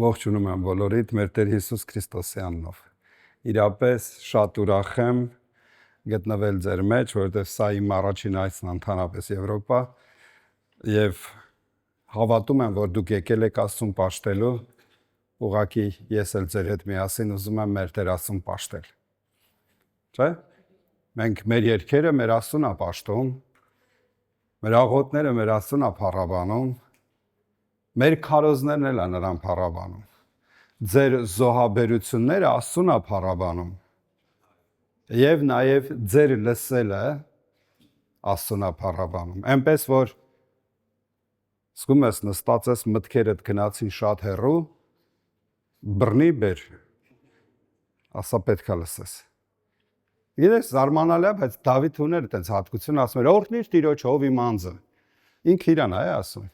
Ողջունում եմ բոլորիդ մեր Տեր Հիսուս Քրիստոսի անունով։ Իրապես շատ ուրախ եմ գտնվել ձեր մեջ, որովհետև սա իմ առաջին այցն ընդհանրապես Եվրոպա եւ հավատում եմ, որ դուք եկել եք Աստծուն պաշտելու, ուղղակի ես էլ ձեր հետ միասին ուզում եմ մեր Տեր Աստծուն պաշտել։ Չէ՞։ Մենք մեր երգերը մեր Աստծուն ա պաշտում, մեր աղոթները մեր Աստծուն ա փառաբանում, մեր քարոզներն էլ ա նրան փառաբանում։ Ձեր զոհաբերությունները Աստծուն ա փառաբանում։ Եվ նաև ձեր լսելը Աստծուն ա փառաբանում։ Այնպես որ զգում ես նստած ես մտքերդ գնացին շատ հեռու, բռնի բեր, ասա պետքա լսես։ Գիտես զարմանալի է, բայց Դավիթ ուներ այդպես հատկություն, ասում էր օրհնիր Տիրոջ ով իմ անձը։ Ինքը իրան է ասում։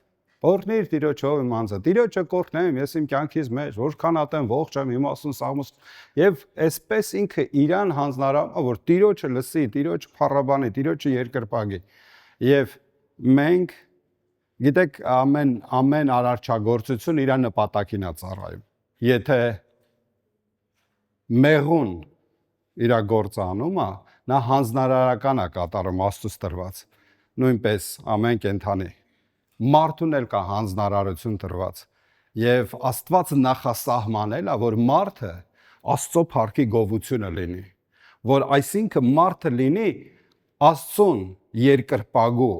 Օրհնիր Տիրոջ ով իմ անձը։ Տիրոջը կօրհնեմ ես իմ կյանքից մեջ, որքան ատեմ ողջ եմ իմաստուն սաղմոս։ Եվ այսպես ինքը իրան հանձնարարում, որ Տիրոջը լսի, Տիրոջը փառաբանի, Տիրոջը երկրպագի։ Եվ մենք գիտեք ամեն արարչագործություն իր նպատակին է ծառայում։ Եթե մեղուն իր գործը անում է, նա հանձնարարական է կատարում Աստծուց տրված։ Նույնպես ամեն կենդանի մարդուն էլ կա հանձնարարություն տրված եւ Աստված նախասահմանել է, որ մարդը Աստծո փառքի գովությունը լինի, որ այսինքն մարդը լինի Աստծուն երկրպագու,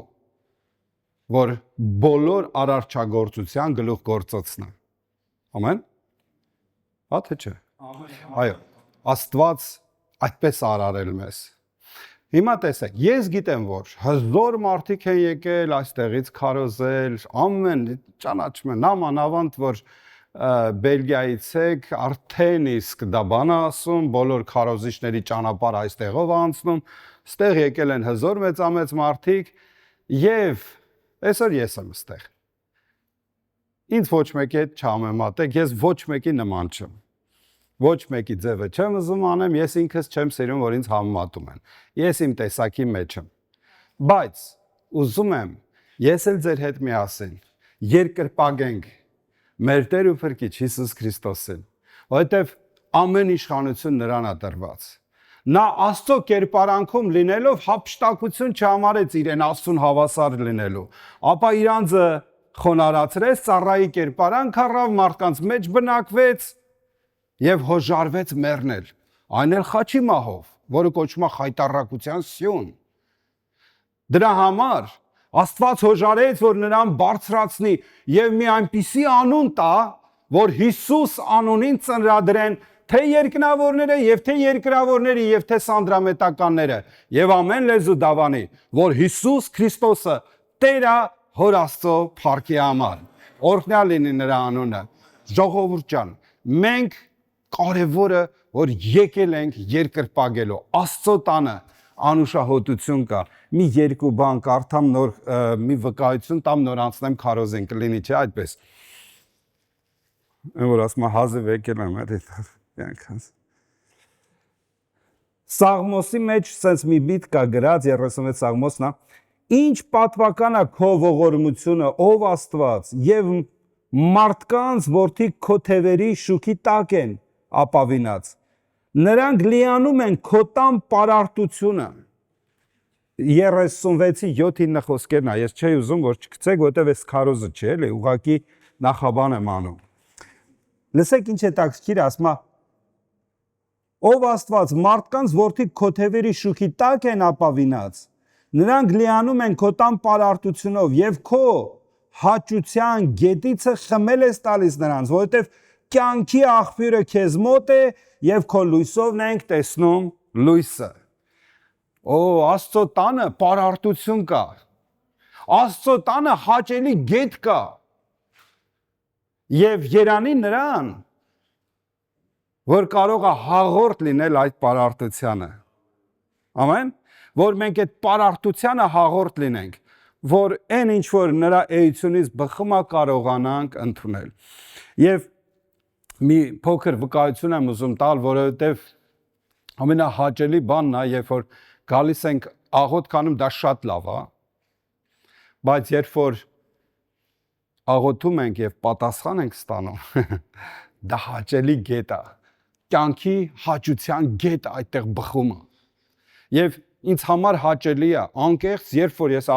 որ բոլոր արարչագործության գլուխգործոցն է։ Ամեն։ Հա թե չէ։ Այո, Աստված այդպես արարել մեզ։ Հիմա տեսեք, ես գիտեմ, որ հզոր մարդիկ են եկել այստեղից քարոզել, ամեն ճանաչում են, նամանավանդ, որ Բելգիայից եք, արդեն իսկ դա բան ասում, բոլոր քարոզիչների ճանապարհ այստեղով անցնում, ստեղ եկել են հզոր մեծամեծ մարդիկ եւ այսօր ես եմ ստեղ։ Ինձ ոչ մեկի հետ չհամեմատեք, ես ոչ մեկի նման չեմ։ Ոչ մեկի ձևը չեմ ուզում անեմ, ես ինքս չեմ սիրում, որ ինձ համեմատում են։ Ես իմ տեսակի մեջ եմ։ Բայց ուզում եմ ես էլ ձեր հետ միասին երկրպագենք մեր Տեր ու Փրկիչ Հիսուս Քրիստոսին, որովհետև ամեն իշխանություն նրան է տրված։ Նա Աստծո կերպարանքում լինելով հափշտակություն չհամարեց իրեն Աստծուն հավասար լինելու, ապա իրանձը խոնարհացրեց, ծառայի կերպարանք առավ, մարդկանց մեջ բնակվեց եւ հոժարվեց մեռնել, այն էլ խաչի մահով, որը կոչվում է խայտառակության սյուն։ Դրա համար Աստված հոժարեց, որ նրան բարձրացնի եւ մի այնպիսի անուն տա, որ Հիսուս անունին ծնրադրեն թե երկնավորները եւ թե երկրավորները եւ թե սանդրամետականները եւ ամեն լեզու դավանի, որ Հիսուս Քրիստոսը Տեր է Հոր Աստծո փառքի համար։ Օրհնյալ լինի նրա անունը։ Ժողովուրդ ջան, մենք կարևորը որ եկել ենք երկրպագելու Աստծո տանը անուշահոտություն կա։ Մի երկու բան կարդամ նոր մի վկայություն տամ նոր անցնեմ քարոզեն կլինի չէ այդպես։ Որ ասում հազիվ եկել եմ այդքան։ Սաղմոսի մեջ sense մի բիթ կա գրած 36 սաղմոսն է։ Ինչ պատվական է քո ողորմությունը ով Աստված եւ մարդկանց որդի քո թևերի շուքի տակ են ապավինած։ Նրանք լիանում են քո տան պարարտությունը։ 36-ի 7-9 խոսքերն է, ես չէի ուզում որ չգցեք, որտեվ այս քարոզը չէ, էլի, ուղղակի նախաբան եմ անում։ Լսեք ինչ է տաքսկիր ասում, ով Աստված մարդկանց որդի քո թևերի շուքի տակ են ապավինած։ Նրանք լիանում են քո տան պարարտությունով եւ քո հաճության գետիցը խմել ես տալիս նրանց, որովհետեւ կյանքի աղբյուրը քեզ մոտ է եւ քո լույսովն ենք տեսնում լույսը։ Օ, Աստծո տանը պարարտություն կա։ Աստծո տանը հաճելի գետ կա։ Եվ երանի նրան, որ կարող է հաղորդ լինել այդ պարարտությանը։ Ամեն, որ մենք այդ պարարտությանը հաղորդ լինենք, որ այն ինչ որ նրա էությունից բխում է կարողանանք ընդունել։ Եվ մի փոքր վկայություն եմ ուզում տալ, որովհետև ամենահաճելի բանն է, երբ որ գալիս ենք աղոթք անում, դա շատ լավ է, բայց երբ որ աղոթում ենք եւ պատասխան ենք ստանում, դա հաճելի գետ է։ Կյանքի հաճության գետ այդտեղ բխում է։ Եվ ինձ համար հաճելի է, անկեղծ, երբ որ ես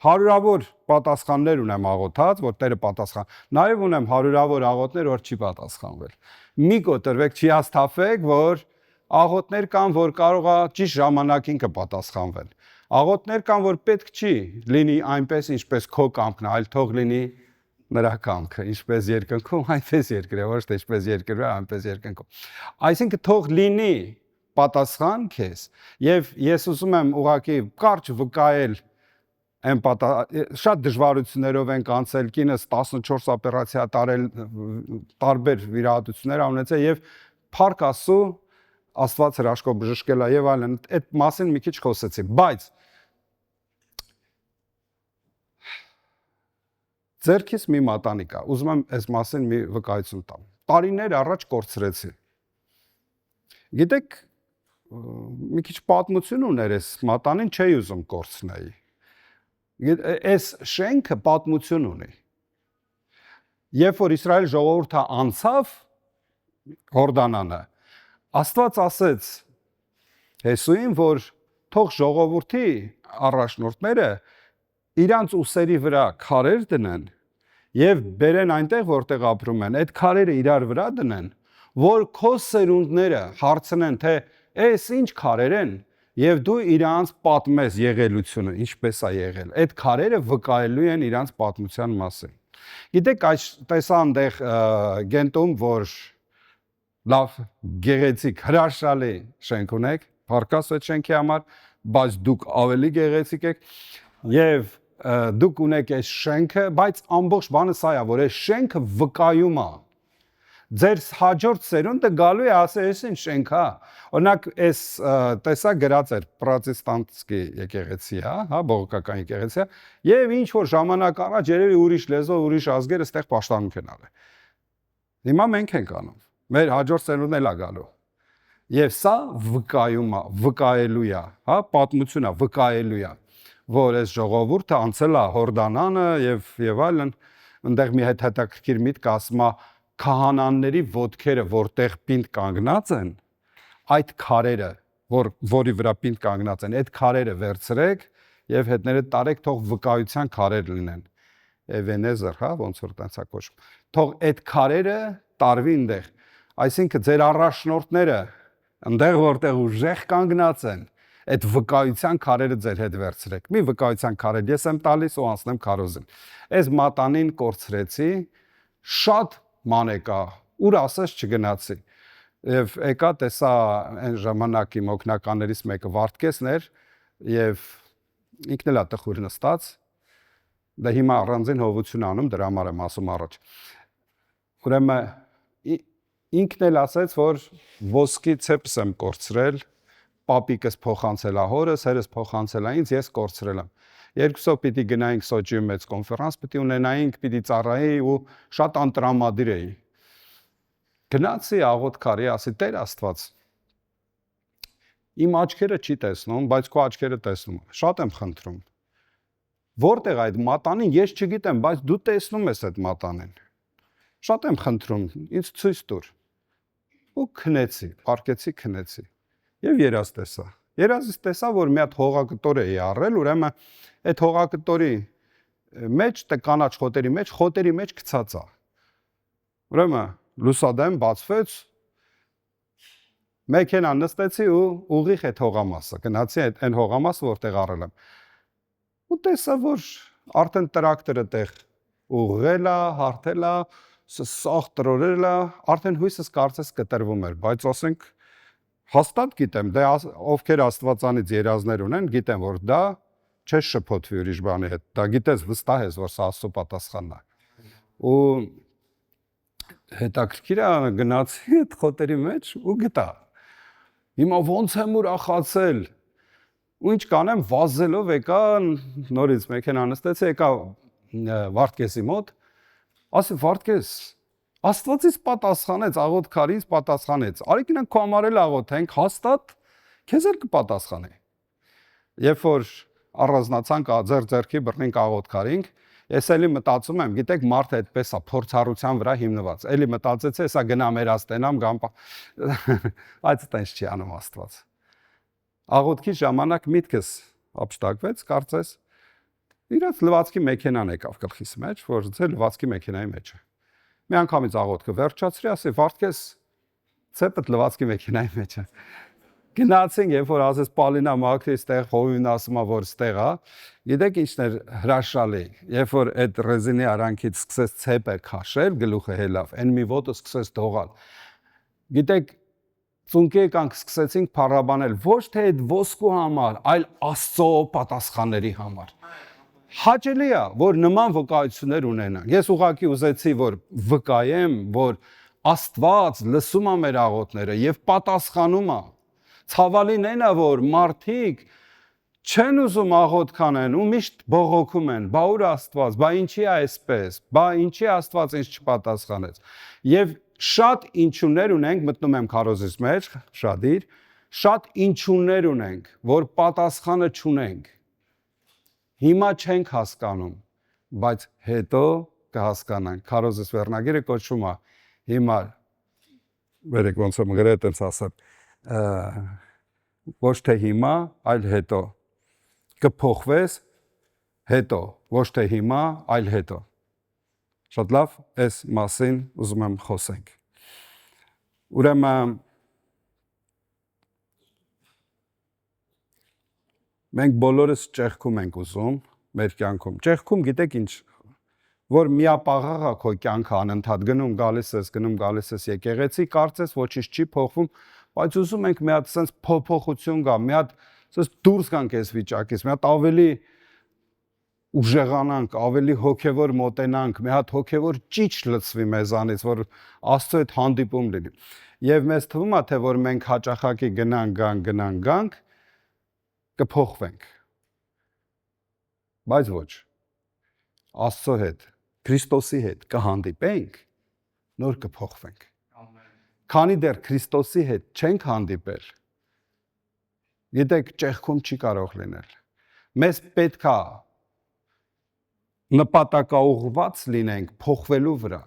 հարյուրավոր պատասխաններ ունեմ աղոթած, որ Տերը պատասխան, նաև ունեմ հարյուրավոր աղոթներ, որ չի պատասխանվել։ Մի կոտրվեք, չի հաստատվեք, որ աղոթներ կան, որ կարող է ճիշտ ժամանակին կպատասխանվեն։ Աղոթներ կան, որ պետք չի լինի այնպես, ինչպես քո կամքն է, այլ թող լինի նրա կամքը, ինչպես երկնքում, այնպես երկրի, ոչ թե ինչպես երկրի, այնպես երկնքում։ Այսինքն թող լինի պատասխան քեզ, եւ ես ուզում եմ ուղղակի կարճ վկայել շատ դժվարություններով ենք անցել, կինս 14 օպերացիա տարել, տարբեր վիրահատություններ ունեցել եւ փառք Աստծո, Աստված հրաշքով բժշկել է եւ այլն, այդ մասին մի քիչ խոսեցի, բայց ձերքից մի մատանի կա, ուզում եմ այս մասին մի վկայություն տամ։ Տարիներ առաջ կորցրեցի։ Գիտեք, մի քիչ պատմություն ուներ այս մատանին, չէի ուզում կորցնեի։ Այս շենքը պատմություն ունի։ Երբ որ Իսրայել ժողովուրդը անցավ Հորդանանը, Աստված ասեց Հեսուին, որ թող ժողովրդի առաջնորդները իրանց ուսերի վրա քարեր դնեն եւ բերեն այնտեղ, որտեղ ապրում են, այդ քարերը իրար վրա դնեն, որ քո սերունդները հարցնեն, թե «Էս ինչ քարեր են» եւ դու իրանց պատմես եղելությունը, ինչպես է եղել։ Այդ քարերը վկայելու են իրանց պատմության մասին։ Գիտեք, այս տեսա այնտեղ Գենտում, որ լավ, գեղեցիկ, հրաշալի շենք ունեք, փառքաս այդ շենքի համար, բայց դուք ավելի գեղեցիկ եք եւ դուք ունեք այս շենքը, բայց ամբողջ բանը սա է, որ այս շենքը վկայում է։ Ձեր հաջորդ սերունդը գալու է ասել, այս ինչ շենք է։ Օրինակ, այս տեսա գրած էր պրոտեստանտский եկեղեցի, հա, բողոքական եկեղեցի է, եւ ինչ որ ժամանակ առաջ երևի ուրիշ լեզվով, ուրիշ ազգեր այստեղ պաշտպանություն են արել։ Հիմա մենք ենք անում։ Մեր հաջորդ սերունդն էլ է գալու։ Եվ սա վկայում է, վկայելու է, հա, պատմություն է, վկայելու է, որ այս ժողովուրդը անցել է Հորդանանը եւ այլն, այնտեղ մի հետաքրքիր միտք ասում է քահանաների ոտքերը, որտեղ պինդ կանգնած են, այդ քարերը, որի վրա պինդ կանգնած են, այդ քարերը վերցրեք եւ հետները տարեք, թող վկայության քարեր լինեն։ Էվենեզեր, հա, ոնց որ տենց է կոչվում։ Թող այդ քարերը տարվի այնտեղ։ Այսինքն ձեր առաջնորդները այնտեղ որտեղ ուժեղ կանգնած են, այդ վկայության քարերը ձեր հետ վերցրեք։ Մի վկայության քարեր ես եմ տալիս ու անցնեմ քարոզին։ Այս մատանին կորցրեցի, շատ մանեկա, ուր ասես չգնացի։ Եվ եկա տեսա այն ժամանակի օգնականներից մեկը Վարդգեսն էր եւ ինքն էլ է տխուր նստած։ Դա հիմա առանձին հովություն անում, դրա համար եմ ասում առաջ։ Ուրեմն ինքն էլ ասեց, որ ոսկի ցեպս եմ կորցրել, պապիկս փոխանցել է հորս, հերս փոխանցել է ինձ, ես կորցրել եմ։ Երկուսով պիտի գնայինք Սոչիում մեծ կոնֆերանս, պիտի ունենայինք, պիտի ծառայի ու շատ անտրամադիր էի։ Գնացի աղոթքարի, ասի Տեր Աստված, իմ աչքերը չի տեսնում, բայց քո աչքերը տեսնում են։ Շատ եմ խնդրում։ Որտեղ այդ մատանին ես չգիտեմ, բայց դու տեսնում ես այդ մատանին։ Շատ եմ խնդրում, ինձ ցույց տուր։ Ու քնեցի, պարկեցի, քնեցի։ Եվ երազ տեսա։ Երազից տեսա, որ մի հատ հողակտոր էի առել, ուրեմն այդ հողակտորի մեջ, կանաչ խոտերի մեջ գցած է։ Ուրեմն լուսադեմ բացվեց, մեքենա նստեցի ու ուղիղ այդ հողամասը, գնացի այն հողամասը, որտեղ առել եմ։ Ու տեսա, որ արդեն տրակտորը տեղ ուղղել է, հարթել է, սաղ տրորել է, արդեն հույսս կարծես կտրվում էր, բայց ասենք հաստատ գիտեմ, դե ովքեր Աստվածանից երազներ ունեն, գիտեմ, որ դա չես շփոթվի ուրիշ բանի հետ, դա գիտես, վստահ ես, որ սա Աստծո պատասխանն է։ Ու հետաքրքիր է, գնացի այդ խոտերի մեջ ու գտա։ Հիմա ոնց եմ ուրախացել։ Ու ինչ կանեմ, վազելով եկա, նորից մեքենա նստեցի, եկա Վարդգեսի մոտ, ասի Վարդգես, Աստվածից պատասխանեց, աղոթքարից պատասխանեց։ Արի գնանք քո համար էլ աղոթենք, հաստատ քեզ էլ կպատասխանի։ Երբ որ առանձնացանք ձեռքի բռնենք աղոթքարինք, Ես էլի մտածում եմ, գիտեք, մարդը այդպես է, փորձառության վրա հիմնված։ Էլի մտածեցի, հեսա գնամ երաստենամ, գամ, բայց այդպես չի անում Աստված։ Աղոթքի ժամանակ միտքս ապշտակվեց, կարծես, իրաց լվացքի մեքենան եկավ գլխիս մեջ, որ ձեր լվացքի մեքենայի մեջ է։ Մի անգամից աղոթքը վերջացրի, ասի, վարդկես ցեպդ լվացքի մեքենայի մեջ է։ Գնացինք, երբ որ ասես Պալինա մաքրի ստեղ հովին ասում է, որ ստեղ է, գիտեք ինչն էր հրաշալի, երբ որ այդ ռեզինի արանքից սկսեց ցեպը քաշել, գլուխը հելավ, այն մի ոտը սկսեց դողալ։ Գիտեք, ծունկի եկանք սկսեցինք փառաբանել ոչ թե այդ ոսկու համար, այլ Աստծո պատասխանների համար։ Հաճելի է, որ նման վկայություններ ունենանք։ Ես ուղղակի ուզեցի, որ վկայեմ, որ Աստված լսում է մեր աղոթները եւ պատասխանում է։ Ցավալին այն է, որ մարդիկ չեն ուզում աղոթք անեն ու միշտ բողոքում են, բա ուր Աստված, բա ինչի է այսպես, բա ինչի Աստված ինձ չպատասխանեց։ Եվ շատ ինչուներ ունենք, մտնում եմ քարոզից մեջ, շատ ինչուներ ունենք, որ պատասխանը չունենք։ Հիմա չենք հասկանում, բայց հետո կհասկանանք։ Քարոզից վերնագիրը կոչվում է հիմա վերեք ոնց եմ գրել այդպես ասել ոչ թե հիմա, այլ հետո կփոխվես հետո, ոչ թե հիմա, այլ հետո։ Շատ լավ, այս մասին ուզում եմ խոսենք։ Ուրեմն մենք բոլորս ճեղքում ենք ուզում մեր կյանքում։ Ճեղքում գիտեք ինչ, որ միապաղաղ է քո կյանքը անընդհատ գնում գալիս ես եկեղեցի, կարծես ոչինչ չի փոխվում, բայց ուզում ենք մի հատ sense փոփոխություն գա, մի հատ sense դուրս գանք այս վիճակից, մի հատ ավելի ուժեղանանք, ավելի հոգևոր մոտենանք, մի հատ հոգևոր ճիչ լցվի մեզանից, որ Աստծո հետ հանդիպում լինի։ Եվ մեզ թվում է, թե որ մենք հաճախակի գնանք, կփոխվենք։ Բայց ոչ։ Աստծո հետ, Քրիստոսի հետ կհանդիպենք, նոր կփոխվենք։ Քանի դեռ Քրիստոսի հետ չենք հանդիպել, գիտեք, ճեղքում չի կարող լինել։ Մեզ պետք է նպատակաուղղված լինենք փոխվելու վրա,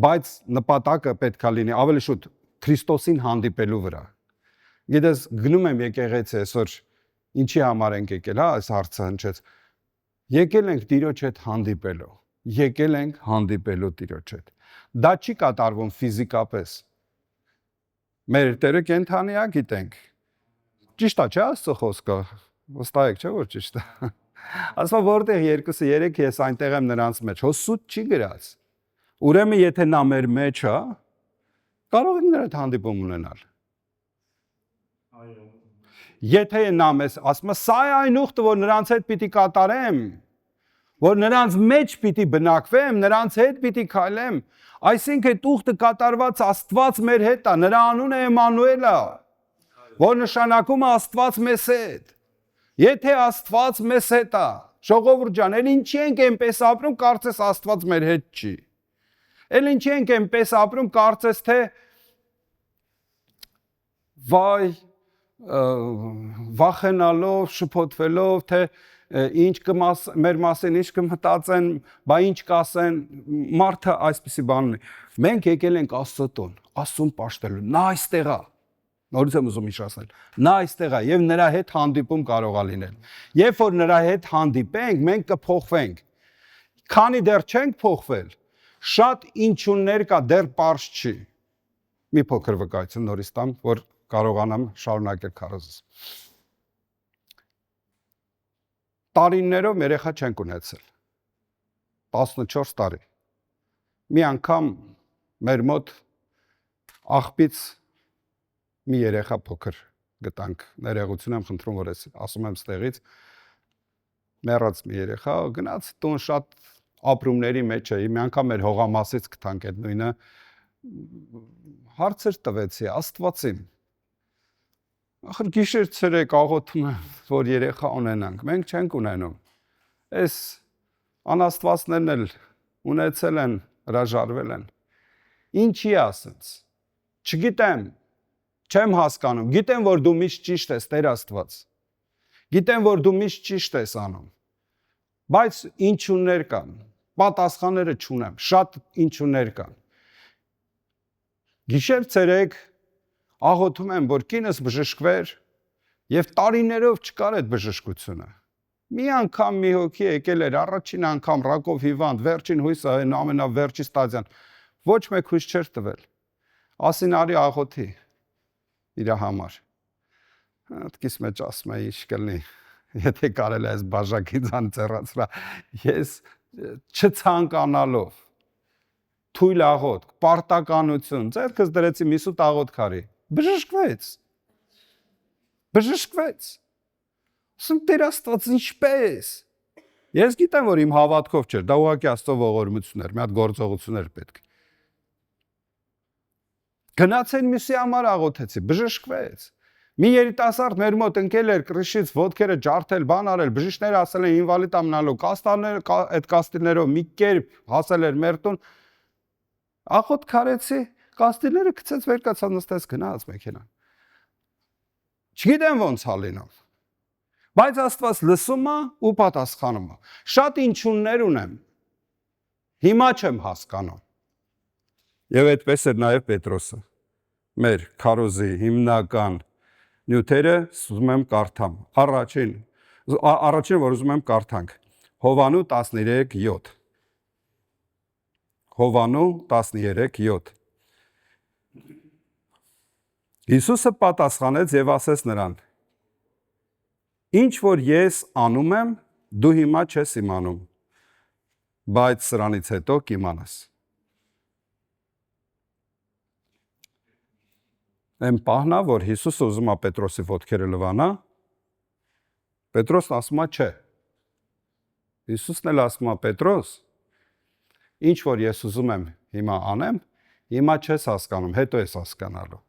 բայց նպատակը պետք է լինի ավելի շուտ Քրիստոսին հանդիպելու վրա։ Գիտես, գնում եմ եկեղեցի այսօր ինչի համար ենք եկել, հա, այս հարցը հնչեց։ Եկել ենք Տիրոջ հետ հանդիպելու, եկել ենք հանդիպելու Տիրոջ հետ։ Դա չի կատարվում ֆիզիկապես։ Մեր Տերը կենդանի է, գիտենք։ Ճիշտ է, չէ՞ Աստծո խոսքը։ Վստահ եք, չէ՞ որ ճիշտ է։ Ասում որտեղ 2-3 ես այնտեղ եմ նրանց մեջ։ Հո սուտ չի գրած։ Ուրեմն եթե նա մեր մեջ է, կարող ենք նրա հետ հանդիպում ունենալ։ Եթե նա մեզ ասում է, սա է այն ուխտը, որ նրանց հետ պիտի կատարեմ, որ նրանց մեջ պիտի բնակվեմ, նրանց հետ պիտի քայլեմ, այսինքն այդ ուխտը կատարված Աստված մեր հետ է, նրա անունը Էմանուել է, որ նշանակում է Աստված մեզ հետ։ Եթե Աստված մեզ հետ է, ժողովուրդ ջան, էլ ինչի ենք այնպես ապրում, կարծես Աստված մեր հետ չի։ Էլ ինչի ենք այնպես ապրում, կարծես թե վայ վախենալով, շփոթվելով, թե ինչ մեր մասին ինչ կմտածեն, բա ինչ կասեն, մարդը այսպիսի բան ունի։ Մենք եկել ենք Աստծո տուն, Աստծուն պաշտելու, նա այստեղ է։ Նորից եմ ուզում ինչ ասել։ Նա այստեղ է եւ նրա հետ հանդիպում կարող է լինել։ Երբ որ նրա հետ հանդիպենք, մենք կփոխվենք։ Քանի դեռ չենք փոխվել, շատ ինչուններ կա, դեռ པարզ չի։ Մի փոքր վկայություն նորից տամ, որ կարողանամ շարունակել քարոզս։ Տարիներով երեխա չենք ունեցել։ 14 տարի։ Մի անգամ մեր մոտ աղբից մի երեխա փոքր գտանք, ներողություն եմ խնդրում, որ ես ասում եմ ստեղից, մեռած մի երեխա, գնաց տուն շատ ապրումների մեջ էի, մի անգամ մեր հողամասից գտանք այդ նույնը, հարցեր տվեցի Աստվածին։ Ախր գիշեր ցերեկ աղոթում եմ, որ երեխա ունենանք, մենք չենք ունենում։ Այս անաստվածներն էլ ունեցել են, հրաժարվել են։ Ինչի ասենց։ Չգիտեմ, չեմ հասկանում։ Գիտեմ, որ դու միշտ ճիշտ ես, Տեր Աստված։ Գիտեմ, որ դու միշտ ճիշտ ես անում։ Բայց ինչուներ կան, պատասխանները չունեմ, շատ ինչուներ կան։ Գիշեր ցերեկ աղոթում եմ, որ կինս բժշկվեր եւ տարիներով չկար այդ բժշկությունը։ Մի անգամ մի հոգի եկել էր առաջին անգամ ռակով հիվանդ, վերջին հույսը ամենավերջի ստադիան, ոչ մեկ հույս չէր տվել։ Ասին արի աղոթի իր համար։ Այդքիս մեջ ասում եմ ինչ կլինի, եթե կարելի է այս բաժակիցան ծերացրա, ես չցանկանալով թույլ աղոթք, պարտականություն, ձեռքս դրեցի մի սուտ աղոթք արի, բժշկվեց։ Ասում Տեր Աստված, ինչպես։ Ես գիտեմ, որ իմ հավատքով չէր, դա ուղղակի Աստծո ողորմությունն էր, մի հատ գործողություն էր պետք։ Գնացել մյուսի համար աղոթեցի, բժշկվեց։ Մի երիտասարդ մեր մոտ ընկել էր կրիշից ոտքերը ջարդել, բան արել, բժիշկները ասել են ինվալիդ ամնալու, կաստանները այդ կաստիլներով մի կերպ հասել էր մեր տուն։ Աղոթք արեցի, կաստիլները գցեց վեր կացավ նստեց գնաց մեքենան։ Չգիտեմ ոնց ա լինում։ Բայց Աստված լսում է ու պատասխանում է։ Շատ ինչուններ ունեմ։ Հիմա չեմ հասկանում։ Եվ այդպես էր նաև Պետրոսը։ Մեր քարոզի հիմնական նյութերը ուզում եմ կարդամ։ Առաջին որ ուզում եմ կարդանք։ Հովանու 13:7։ Հովանու 13:7։ Հիսուսը պատասխանեց եւ ասեց նրան. Ինչ որ ես անում եմ, դու հիմա չես իմանում, բայց սրանից հետո կիմանաս։ Այն պահն է, որ Հիսուսը ուզում է Պետրոսի ոտքերը լվանա, Պետրոսն ասում է չէ։ Հիսուսն էլ ասում է Պետրոս, ինչ որ ես ուզում եմ հիմա անեմ, հիմա չես հասկանում, հետո ես հասկանալու։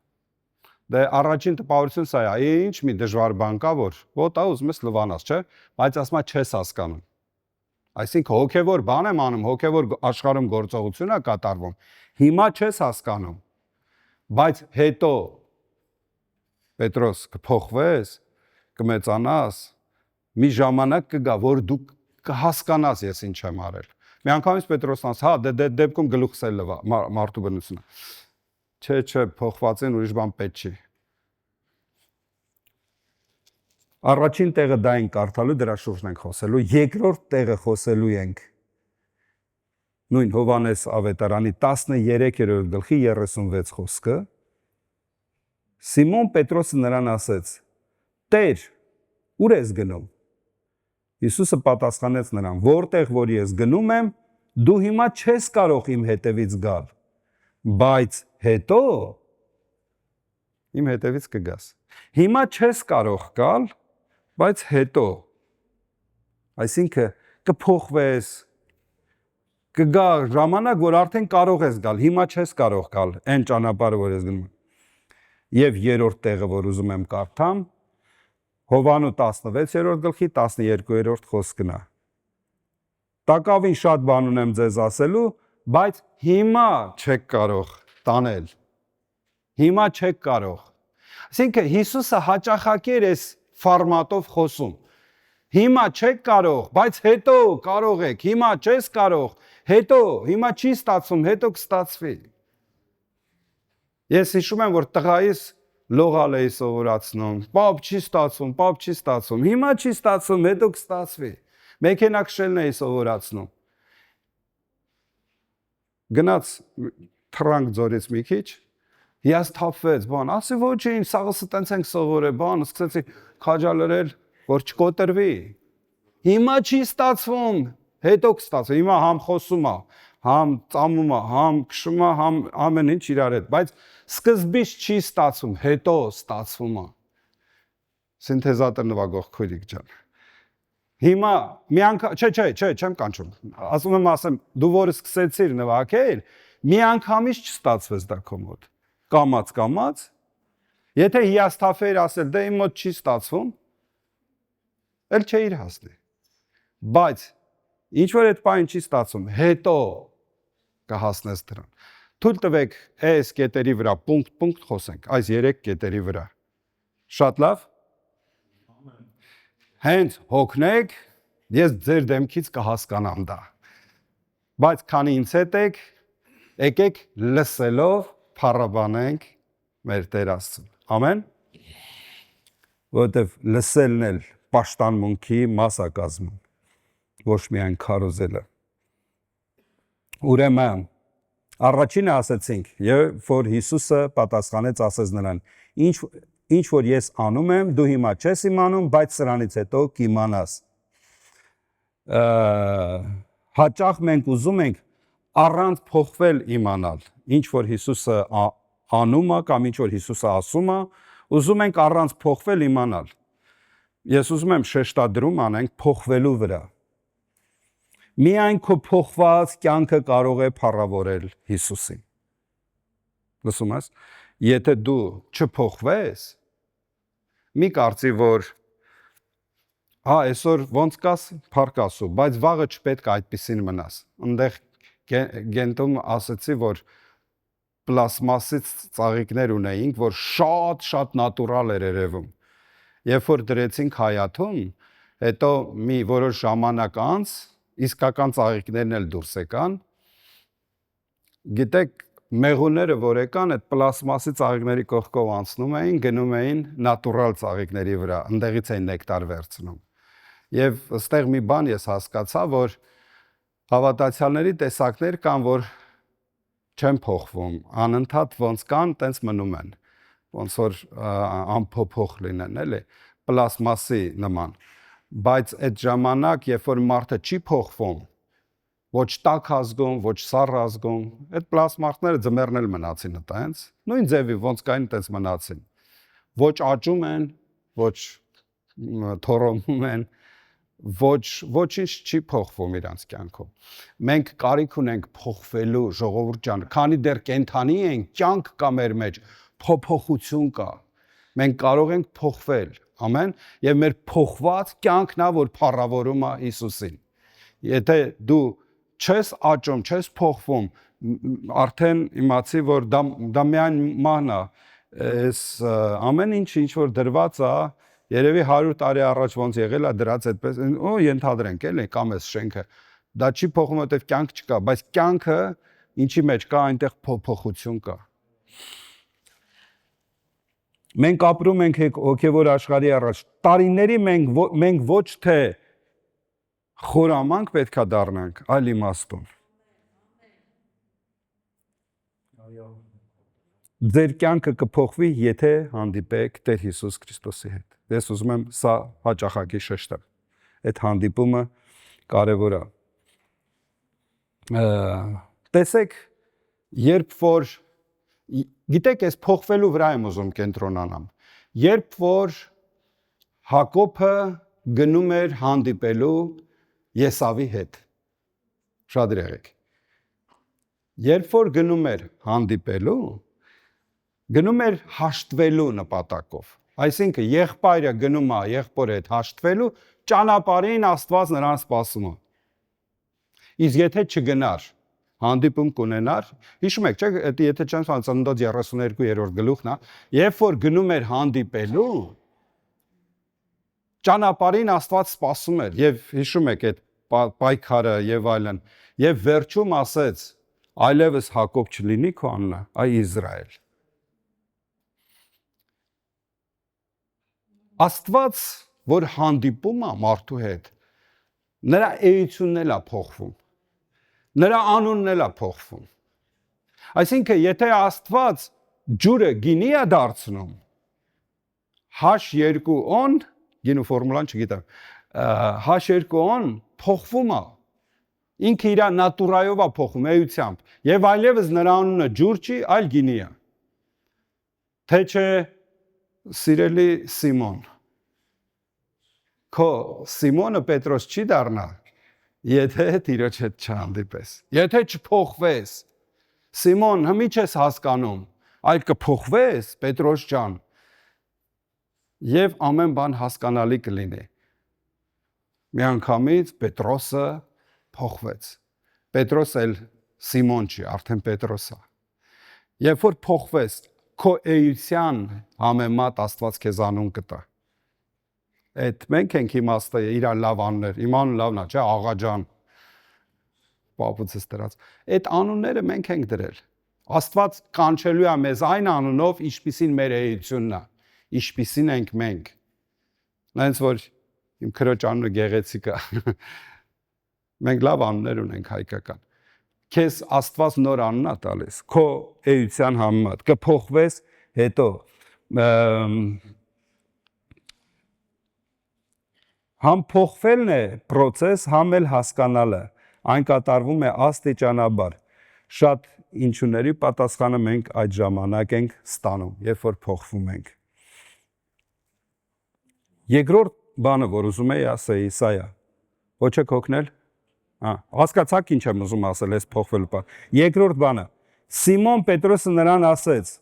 Դե առաջին տպավորություն սա է, ինչ մի դժվար բան կա, որ ոտա ուզում ես լվանաս, չէ՞, բայց ասում է չես հասկանում։ Այսինքն հոգևոր բան եմ անում, հոգևոր աշխարհում գործողություն է կատարվում։ Հիմա չես հասկանում։ Բայց հետո Պետրոս կփոխվես, կմեծանաս, մի ժամանակ կգա, որ դու կհասկանաս ես ինչ եմ արել։ Մի անգամից Պետրոսն ասա, հա, դե դեպքում գլուխս էլ լվա, մարդու բնությունը։ Չէ, փոխվածին ուրիշ բան պետք չի։ Առաջին տեղը դա ենք կարդալու, դրա շուրջն ենք խոսելու, երկրորդ տեղը խոսելու ենք նույն Հովանես ավետարանի 13-րդ գլխի 36 խոսքը։ Սիմոն Պետրոսը նրան ասեց. Տեր, ուր ես գնում։ Հիսուսը պատասխանեց նրան. որտեղ որ ես գնում եմ, դու հիմա չես կարող իմ հետևից գալ, բայց հետո իմ հետևից կգաս։ Հիմա չես կարող գալ, բայց հետո, այսինքն կփոխվես, կգա ժամանակ, որ արդեն կարող ես գալ, հիմա չես կարող գալ այն ճանապարհը, որ ես գնում եմ։ Եվ երրորդ տեղը, որ ուզում եմ կարդամ, Հովանու 16-րդ գլխի 12-րդ խոսքն է։ Տակավին շատ բան ունեմ ձեզ ասելու, բայց հիմա չեք կարող տանել։ Հիմա չեք կարող։ Այսինքն Հիսուսը հաճախակի էր այս ֆորմատով խոսում։ Հիմա չեք կարող, բայց հետո կարող եք։ Հիմա չես կարող, հետո, հիմա չի ստացվում, հետո կստացվի։ Ես հիշում եմ, որ տղայիս լողալ էի սովորացնում, պապ չի ստացվում, հիմա չի ստացվում, հետո կստացվի։ Մեքենա քշելն էի սովորացնում։ Գնաց թռանք ձորից մի քիչ, հիասթափվեց, բան, ասի ոչինչ, սաղսը տենց ենք սովորել, բան, սկսեցի քաջալերել, որ չկոտրվի։ Հիմա չի ստացվում, հետո կստացվի։ Հիմա համ խոսում է, համ ծամում է, համ քշում է, համ ամեն ինչ իրար հետ, բայց սկզբից չի ստացվում, հետո ստացվում է։ Սինթեզատոր նվագող քույրիկ ջան։ Հիմա մի անգամ, չէ, չեմ կանչում։ Ասեմ, դու որ սկսեցիր նվագել, մի անգամից չստացվեց դա քո մոտ։ Կամած, եթե հիասթափեր ասել, դե իմ մոտ չի ստացվում, էլ չէիր հասնի։ Բայց ինչ որ այդ բանը չի ստացվում, հետո կհասնես դրան։ Թույլ տվեք այս կետերի վրա պունկտ խոսենք, այս 3 կետերի վրա։ Շատ լավ։ Հենց հոգնեք, Ես ձեր դեմքից կհասկանամ դա։ Բայց քանի ինձ հետ եք, եկեք լսելով փառաբանենք մեր Տեր Աստծուն։ Ամեն։ Որովհետև լսելն էլ պաշտամունքի մաս է կազմում, ոչ միայն քարոզելը։ Ուրեմն առաջինը ասացինք, երբ որ Հիսուսը պատասխանեց ասեց նրան. ինչ որ ես անում եմ, դու հիմա չես իմանում, բայց սրանից հետո կիմանաս։ Հաճախ մենք ուզում ենք առանց փոխվել իմանալ, ինչ որ Հիսուսը անում է կամ ինչ որ Հիսուսը ասում է, ուզում ենք առանց փոխվել իմանալ։ Ես ուզում եմ շեշտադրում անենք փոխվելու վրա։ Միայն քո փոխված կյանքը կարող է փառավորել Հիսուսին։ Լսում ես, եթե դու չփոխվես, մի կարծի, որ այսօր ոնց կաս, փառք Աստծո, բայց վաղը չպետք է այդպեսին մնաս։ Այնտեղ Գենտում ասացի, որ պլաստմասից ծաղիկներ ունեինք, որ շատ նատուրալ էր երևում։ Երբ որ դրեցինք հայաթում, հետո մի որոշ ժամանակ անց իսկական ծաղիկներն էլ դուրս եկան։ Գիտեք, մեղուները, որ եկան, այդ պլաստմասի ծաղիկների կողքով անցնում էին, գնում էին նատուրալ ծաղիկների վրա, այնտեղից էին նեկտար վերցնում։ Եվ այստեղ մի բան ես հասկացա, որ հավատացյալների տեսակներ կան, որ չեն փոխվում, անընդհատ ոնց կան, տենց մնում են, ոնց որ անփոփոխ լինեն, էլի, պլաստմասի նման։ Բայց այդ ժամանակ, երբ որ մարդը չի փոխվում, ոչ տաք ազգում, ոչ սառ ազգում, այդ պլաստմասները ձմեռն էլ մնացին այտենց, նույն ձևի ոնց կային, այտենց մնացին։ Ոչ աճում են, ոչ թորոնում են, ոչինչ չի փոխվում իրանց կյանքում։ Մենք կարիք ունենք փոխվելու, ժողովուրդ ջան, քանի դեռ կենթանի ենք, կյանք կա մեր մեջ, փոփոխություն կա։ Մենք կարող ենք փոխվել, ամեն, եւ մեր փոխված կյանքն է, որ փառավորում է Հիսուսին։ Եթե դու չես աճում, չես փոխվում, արդեն իմացի, որ դա միայն ման է, այս ամեն ինչ որ դրված է, երևի 100 տարի առաջ ոնց եղել է դրած այդպես, ենթադրենք էլի, կամ այս շենքը, դա չի փոխում, որտեղ կյանք չկա, բայց կյանքը ինչի մեջ կա, այնտեղ փոփոխություն կա։ Մենք ապրում ենք հոգևոր աշխարհի առաջ։ Տարիների մենք ոչ թե խորամանկ պետքա դառնանք, այլ իմաստուն։ Ձեր կյանքը կփոխվի, եթե հանդիպեք Տեր Հիսուս Քրիստոսի հետ։ Ես ուզում եմ սա հաճախակի շեշտել։ Այդ հանդիպումը կարևոր է։ Տեսեք, երբ որ գիտեք, ես փոխվելու վրա եմ ուզում կենտրոնանամ։ Երբ որ Հակոբը գնում էր հանդիպելու Եսավի հետ։ Շատ եղեք։ Երբ որ գնում էր հանդիպելու, գնում էր հաշտվելու նպատակով։ Այսինքն եղբայրը գնում է եղբորի հետ հաշտվելու, ճանապարհին Աստված նրան սպասում է։ Իսկ եթե չգնար, հանդիպում կունենար, հիշում եք, չէ՞, եթե չեմ սխալվում, Ծննդոց 32-րդ գլուխն է, երբ որ գնում էր հանդիպելու, ճանապարհին Աստված սպասում էր, եւ հիշում եք այդ պայքարը եւ այլն, եւ վերջում ասեց. այլևս Հակոբ չլինի քո անունը, այ Իսրայել։ Աստված, որ հանդիպում է մարդու հետ, նրա էությունն էլ է փոխվում։ Նրա անունն էլ է փոխվում։ Այսինքն, եթե Աստված ջուրը գինի է դարձնում, H2O, գինու ֆորմուլան չգիտեմ, H2O փոխվում է։ Ինքը իր նատուրայով է փոխում, էությամբ, եւ այլևս նրա անունը ջուր չի, այլ գինի է։ Թե չէ, սիրելի Սիմոն, քո Սիմոնը Պետրոս չի դառնա, եթե Տիրոջ հետ չհանդիպես, եթե չփոխվես, Սիմոն, հմի չես հասկանում, այլ կփոխվես, Պետրոս ջան, եւ ամեն բան հասկանալի կլինի։ Միանգամից Պետրոսը փոխվեց։ Պետրոս էլ Սիմոն չի, արդեն Պետրոս է։ Երբ որ փոխվես, քո էության համեմատ Աստված քեզ անուն կտա։ Այդ մենք ենք իմաստը իր լավ անուններ, իմ անուն լավն է, չէ, աղաջան, պապուծս դրած։ Այդ անունները մենք ենք դրել։ Աստված կանչելու է մեզ այն անունով, ինչպիսին մեր էությունն է, ինչպիսին ենք մենք։ Նայած որ իմ քրոջ անունը գեղեցիկ է։ Մենք լավ անուններ ունենք հայկական։ Քեզ Աստված նոր անուն է տալիս, քո էության համեմատ, կփոխվես հետո համ փոխվելն է process, համ էլ հասկանալը, այն կատարվում է աստիճանաբար։ Շատ ինչուների պատասխանը մենք այդ ժամանակ ենք ստանում, երբ որ փոխվում ենք։ Երկրորդ բանը, որ ուզում եի ասեի, սա է։ Ոչ եք հոգնել։ Հասկացաք ինչ եմ ուզում ասել, այս փոխվելու բան։ Երկրորդ բանը, Սիմոն Պետրոսը նրան ասեց,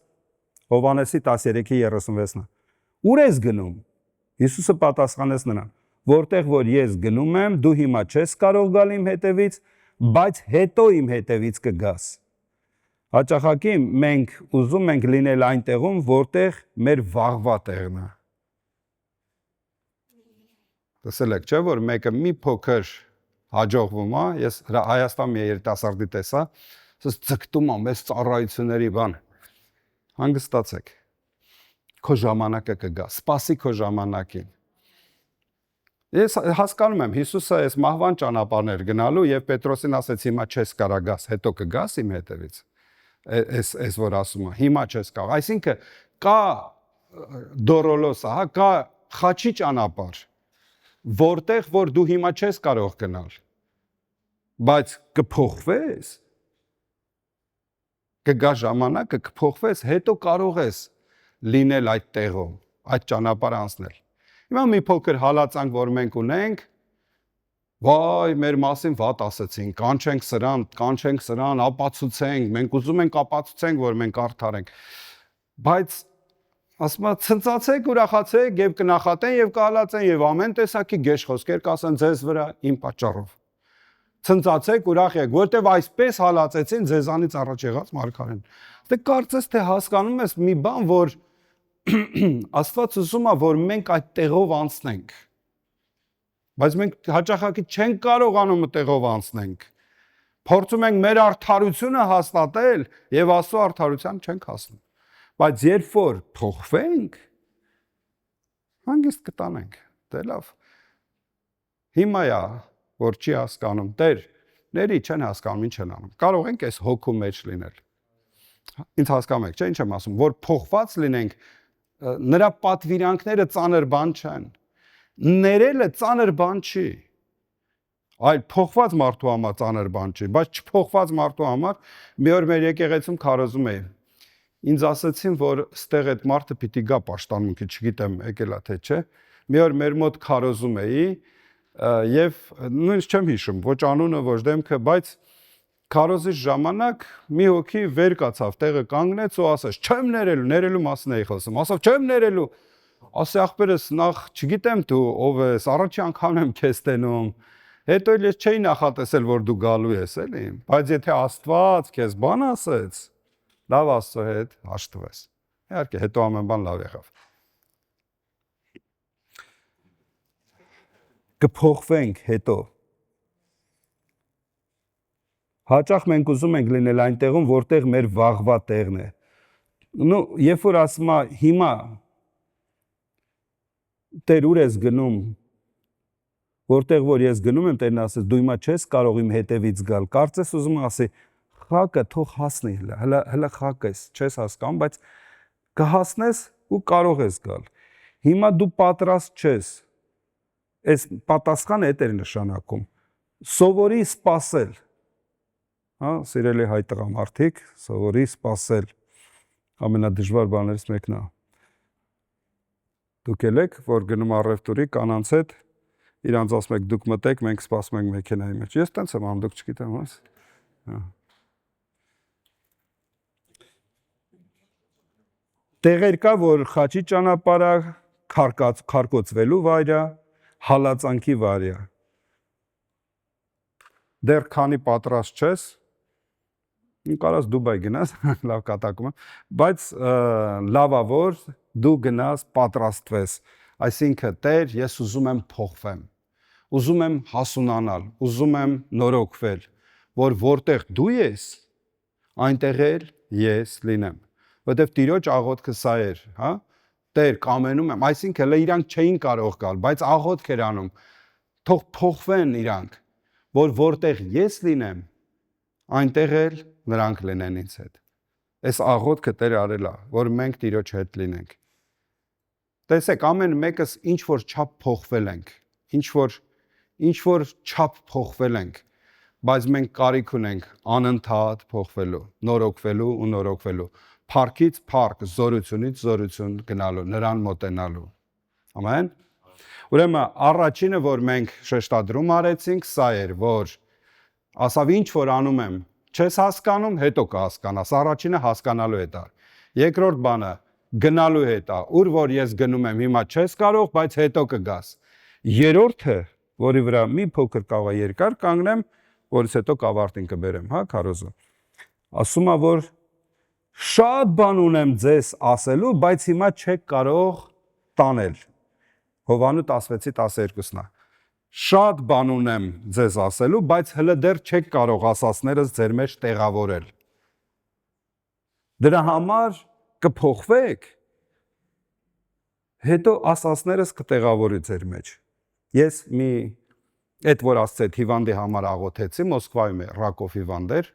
Հովհաննեսի 13:36-ն։ Ուր ես գնում։ Հիսուսը պատասխանեց նրան, որտեղ որ ես գնում եմ, դու հիմա չես կարող գալ իմ հետևից, բայց հետո իմ հետևից կգաս։ Հաճախակի մենք ուզում ենք լինել այն տեղում, որտեղ մեր վաղվա տեղն է։ Տեսել եք, չէ՞ որ մեկը մի փոքր հաջողվում է, ես Հայաստանի երիտասարդի տեսա, ասես ձգտում եմ այս ծառայությունների բան։ Հանգստացեք։ Քո ժամանակը կգա, սպասի քո ժամանակին։ Ես հասկանում եմ, Հիսուսը այս մահվան ճանապարհներ գնալու եւ Պետրոսին ասեց հիմա չես կարող գաս, հետո կգաս իմ հետևից։ Այս որ ասում է, հիմա չես կարող։ Այսինքն կա դորոլոսը, հա, կա խաչի ճանապարհ, որտեղ որ դու հիմա չես կարող գնալ։ Բայց կփոխվես։ Կգա ժամանակը, կփոխվես, հետո կարող ես լինել այդ տեղում, այդ ճանապարհը անցնել։ Հիմա մի փոքր հալածանք, որ մենք ունենք, վայ, մեր մասին վատ ասեցին, կանչենք սրան, ապացուցենք, մենք ուզում ենք ապացուցենք, որ մենք արդար ենք։ Բայց ասում եմ, ցնծացեք, ուրախացեք եւ կնախատեն եւ կհալածեն եւ ամեն տեսակի գեշ խոսքեր կասեն ձեզ վրա իմ պատճառով։ Ցնծացեք, ուրախ եք, որտեվ այսպես հալածեցին ձեզանից առաջ եղած մարգարեն։ Դե կարծես թե հասկանում ես մի բան, որ Աստված ուզում է, որ մենք այդ տեղով անցնենք, բայց մենք հաճախակի չենք կարողանում այդ տեղով անցնենք, փորձում ենք մեր արդարությունը հաստատել և Աստծո արդարության չենք հասնում, բայց երբ որ փոխվենք, հանգիստ կտանենք, դե լավ, հիմա է, որ չի հասկանում, Տեր, ների չեն հասկանում, ինչ են անում, կարող ենք այս հոգու մեջ լինել, ինձ հասկանում եք, չէ՞ ինչ եմ ասում, որ փոխված լինենք, նրա պատվիրանքները ծանր բան չեն, ներելը ծանր բան չի, այլ փոխված մարդու համար ծանր բան չի, բայց չփոխված մարդու համար մի օր մեր եկեղեցում քարոզում էի, ինձ ասեցին, որ ստեղ այդ մարդը պիտի գա պաշտամունքի, չգիտեմ եկել է թե չէ, մի օր մեր մոտ քարոզում էի եւ նույնիսկ չեմ հիշում, ոչ անունը, ոչ դեմքը, բայց քարոզի ժամանակ մի հոգի վեր կացավ, տեղը կանգնեց ու ասեց, չեմ ներելու մասին էի խոսում, ասավ, չեմ ներելու, ասի ախպերս նախ չգիտեմ դու ով ես, առաջի անգամ եմ քեզ տենում, հետո էլ ես չէի նախատեսել, որ դու գալու ես, էլի, բայց եթե Աստված քեզ բան ասեց, լավ Աստծո հետ հաշտվես, իհարկե, հետո ամեն բան լավ եղավ։ Կփոխվենք հետո Հաճախ մենք ուզում ենք լինել այն տեղում, որտեղ մեր վաղվա տեղն է։ Նու, երբ որ ասում է հիմա Տեր ուր ես գնում, որտեղ որ ես գնում եմ, Տերն ասեց, դու հիմա չես կարող իմ հետևից գալ։ Կարծես ուզում ասի, խակը թող հասնի, հələ խակ ես, չես հասկանում, բայց կհասնես ու կարող ես գալ։ Հիմա դու պատրաստ չես։ Այս պատասխանը էդ էր նշանակում։ Սովորի սպասել։ Հա, սիրելի հայ տղամարդիկ, սովորի սպասել, ամենադժվար բաներից մեկն է։ Դուք եք, որ գնում առևտուրի կանանց հետ, իրանց ասում եք դուք մտեք, մենք սպասում ենք մեքենայի մեջ։ Ես տենց եմ անում, դուք չգիտեմ, հա։ Տեղեր կա, որ խաչի ճանապարհը, քարկոծվելու վայր է, հալածանքի վայր է։ Դեռ քանի պատրաստ չես, կարաս Դուբայ գնաս, լավ կատակում եմ, բայց լավա որ դու գնաս պատրաստվես, Այսինքն Տեր, ես ուզում եմ փոխվեմ, ուզում եմ հասունանալ, ուզում եմ նորոգվել, որ որտեղ դու ես, այնտեղ էլ ես լինեմ, որտեղ Տիրոջ աղոթքը սա էր, հա? Տեր, կամենում եմ, այսինքն իրանք չէին կարող գալ, բայց աղոթք էր անում, թող փոխվեն իրանք, որ որտեղ ես լինեմ, այնտեղ էլ նրանք լինեն ինձ հետ։ Այս աղոթքը Տեր արել է, որ մենք Տիրոջ հետ լինենք։ Տեսեք, ամեն մեկս ինչ որ չափ փոխվել ենք, ինչ որ չափ փոխվել ենք, բայց մենք կարիք ունենք անընդհատ փոխվելու, նորոգվելու ու նորոգվելու, փառքից փառք, զորությունից զորություն գնալու, նրան մոտենալու։ Ամեն։ Ուրեմն առաջինը, որ մենք շեշտադրում արեցինք, սա էր, որ ասավ ինչ որ անում եմ, չես հասկանում, հետո կհասկանաս, առաջինը հասկանալու հետ է։ Երկրորդ բանը գնալու հետ է, ուր որ ես գնում եմ, հիմա չես կարող, բայց հետո կգաս։ Երրորդը, որի վրա մի փոքր կարող է երկար կանգնեմ, որից հետո կավարտին կբերեմ, հա, քարոզը։ Ասում է, որ շատ բան ունեմ ձեզ ասելու, բայց հիմա չեք կարող տանել։ Հովհաննես 16:12-ն է։ Շատ բան ունեմ ձեզ ասելու, բայց հələ դեռ չեք կարող ասածներս ձեր մեջ տեղավորել։ Դրա համար կփոխվեք, հետո ասածներս կտեղավորի ձեր մեջ։ Ես այդ որ ասացետ հիվանդի համար աղոթեցի, Մոսկվայում է Ռակով հիվանդ էր,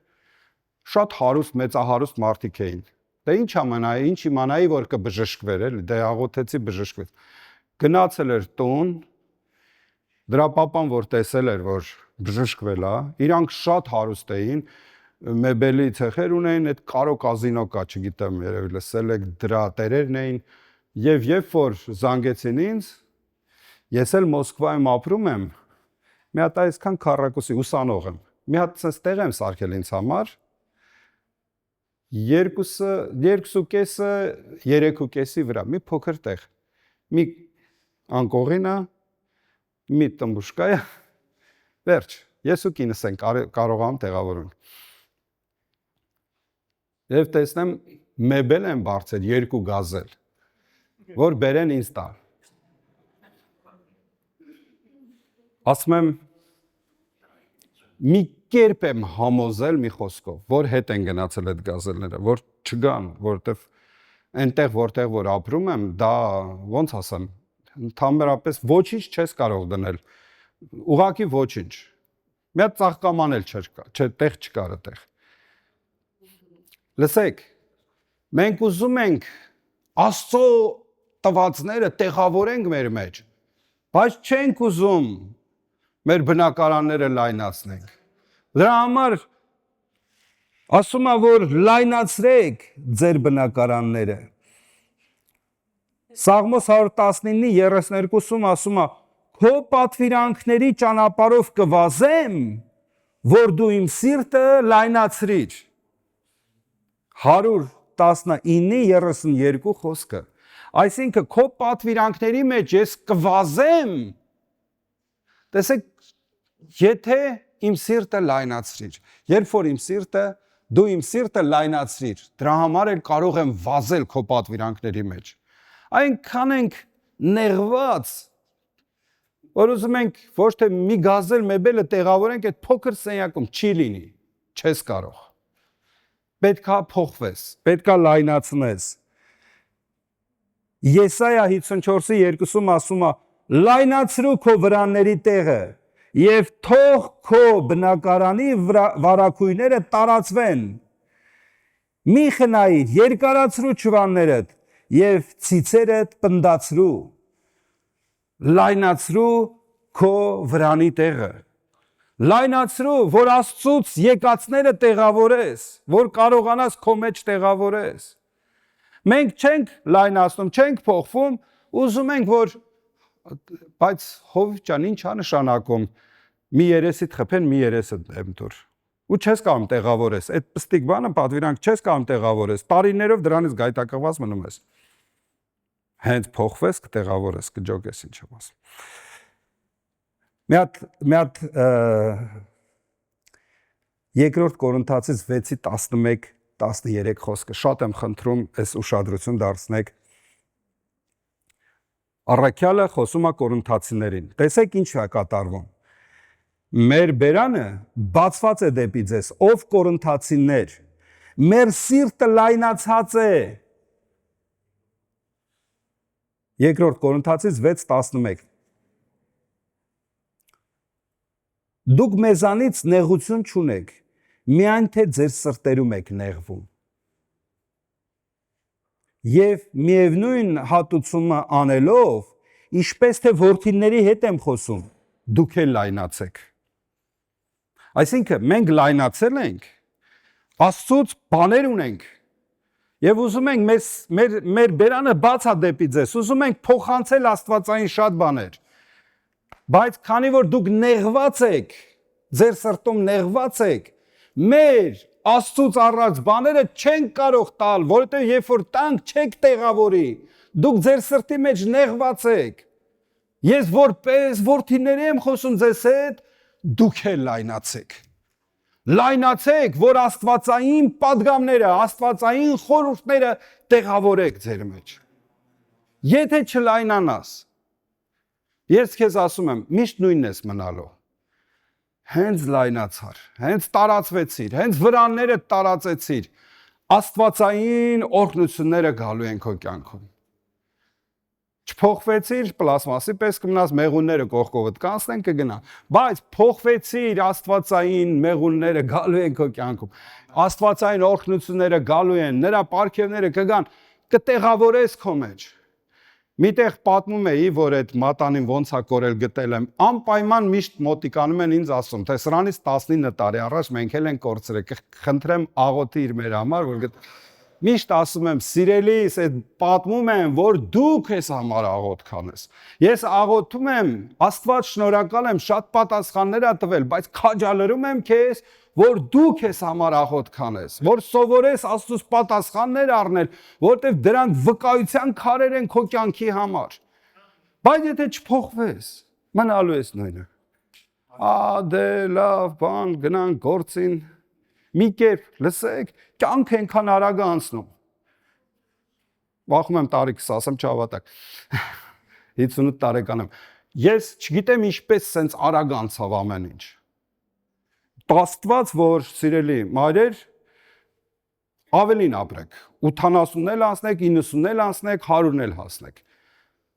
շատ հարուստ, մեծահարուստ մարդիկ էին։ Դե ինչ իմանայի, որ կբժշկվեր, էլի, դե աղոթեցի բժշկվեց։ Գնացել էր տուն, դրա պապան որ տեսել էր, որ բժշկվել է, իրանք շատ հարուստ էին, մեբելի ցեխեր ունեին, այդ կարո կազինո կա, չգիտեմ, երևի լսել եք, դրա տերերն էին, եւ երբ որ զանգեցին ինձ, ես էլ Մոսկվայում ապրում եմ, մի հատ այսքան քառակուսի ուսանող եմ, մի հատ ցես տեղ եմ սարքել ինձ համար, 2.5-ը 3.5-ի վրա, մի փոքր տեղ, մի անկողինա, մի տմբուշկայա, վերջ, ես ու կինս են կարող եմ տեղավորում։ Եվ տեսնեմ, մեբել են բարձել 2 գազել, որ բերեն ինձ տալ։ Ասում եմ, մի կերպ եմ համոզել մի խոսքով, որ հետ են գնացել այդ գազելները, որ չգան, որտեվ այնտեղ որտեղ որ ապրում եմ, դա ոնց ասեմ, ընդհանրապես ոչինչ չես կարող դնել, ուղղակի ոչինչ։ Մի հատ ծաղկաման էլ տեղ չկար այդտեղ։ Լսեք, մենք ուզում ենք Աստծո տվածները տեղավորենք մեր մեջ, բայց չենք ուզում մեր բնակարանները լայնացնենք։ Դրա համար ասում է, որ լայնացրեք ձեր բնակարանները։ Սաղմոս 119:32-ում ասում է, քո պատվիրանքների ճանապարհով կվազեմ, որ դու իմ սիրտը լայնացրիր։ 119:32 խոսքը։ Այսինքն քո պատվիրանքների մեջ ես կվազեմ։ Տեսեք, եթե իմ սիրտը լայնացրիր, երբ որ դու իմ սիրտը լայնացրիր, դրա համար էլ կարող եմ վազել քո պատվիրանքների մեջ։ Այնքան ենք նեղված, որ ուզում ենք ոչ թե մի գազել մեբելը տեղավորենք այդ փոքր սենյակում, չի լինի, չես կարող։ Պետքա փոխվես, պետքա լայնացնես։ Եսայա 54:2-ում ասում է, լայնացրու քո վրանների տեղը եւ թող քո բնակարանի վարակույրները տարածվեն։ Մի խնայիր, երկարացրու ճվաններդ եւ ցիցերդ պնդացրու։ Լայնացրու քո վրանի տեղը։ Լայնացրու, որ Աստծուց եկածները տեղավորես, որ կարողանաս քո մեջ տեղավորես։ Մենք չենք լայնացնում, չենք փոխվում, ուզում ենք, որ բայց Հովիվ ջան, ի՞նչ է նշանակում մի երեսիդ խփեն, մի երեսդ եմ դուր։ Ու չես կարող տեղավորես, այդ պստիկ բանը պատվիրանք չես կարող տեղավորես, տարիներով դրանից գայթակղված մնում ես։ Հենց փոխվես, կտեղավորես, կջոգես, ինչ եմ ասում։ Մի հատ երկրորդ Կորինթացից 6:11-13 խոսքը, շատ եմ խնդրում, այս ուշադրություն դարձնեք։ Առաքյալը խոսում է Կորինթացիներին։ Տեսեք ինչ է կատարվում։ Մեր բերանը բացված է դեպի ձեզ, ով Կորինթացիներ։ Մեր սիրտը լայնացած է։ Երկրորդ Կորինթացից 6:11։ Դուք մեզանից նեղություն չունեք, միայն թե ձեր սրտերում եք նեղվում։ Եվ միևնույն հատուցումը անելով, ինչպես թե որդիների հետ եմ խոսում, դուք էլ լայնացեք։ Այսինքն մենք լայնացել ենք, Աստծուց բաներ ունենք եւ ուզում ենք մեր բերանը բաց է դեպի ձեզ, ուզում ենք փոխանցել աստվածային շատ բաներ, բայց քանի որ դուք նեղված եք, ձեր սրտում նեղված եք, մեր Աստծուց առած բաները չեն կարող տալ, որովհետեւ երբ որ տանք չեք տեղավորի, դուք ձեր սրտի մեջ նեղված եք։ Ես որպես որդիների եմ խոսում ձեզ հետ, դուք էլ լայնացեք։ Լայնացեք, որ աստվածային պատգամները, աստվածային խորհուրդները տեղավորեք ձեր մեջ։ Եթե չլայնանաս, ես քեզ ասում եմ, միշտ նույնն ես մնալու։ Հենց լայնացար, հենց տարածվեցիր, հենց վրանները տարածեցիր, աստվածային օրհնությունները գալու են քո կյանքում։ Չփոխվեցիր, պլաստմասի պես կմնաս, մեղունները կողքովդ կանցնեն կգնա, բայց փոխվեցիր, աստվածային մեղունները գալու են քո կյանքում, աստվածային օրհնությունները գալու են, նրա պարգևները կգան, կտեղավորես քո մեջ։ Միտեղ պատմում էի, որ այդ մատանին ոնց է կորել գտել եմ, անպայման միշտ մոտիկանում են ինձ ասում, թե սրանից 19 տարի առաջ մենք էլ ենք կորցրել, կխնդրեմ աղոթիր մեր համար, որ միշտ ասում եմ, սիրելիս, այդ պատմում եմ, որ դուք ես համար աղոթ կանես։ Ես աղոթում եմ, Աստված շնորհակալ եմ, շատ պատասխաններ ա տվել, բայց քաջալերում եմ քեզ, որ դուք ես համար աղոթ կանես, որ սովորես Աստծուց պատասխաններ առնել, որտեղ դրանք վկայության քարեր են քո կյանքի համար։ Բայց եթե չփոխվես, մնալու ես նույնը։ Դե լավ, բան, գնանք գործին։ Մի կերպ, լսեք, կյանքը այնքան արագ է անցնում։ Վախում եմ տարիքս ասեմ, չհավատաք։ 58 տարեկան եմ։ Ես չգիտեմ ինչպես սենց արագ անցավ ամեն ինչ։ Աստված, որ սիրելի մայրեր, ավելին ապրեք, 80-ն էլ անցնեք, 90-ն էլ անցնեք, 100-ն էլ հասնեք։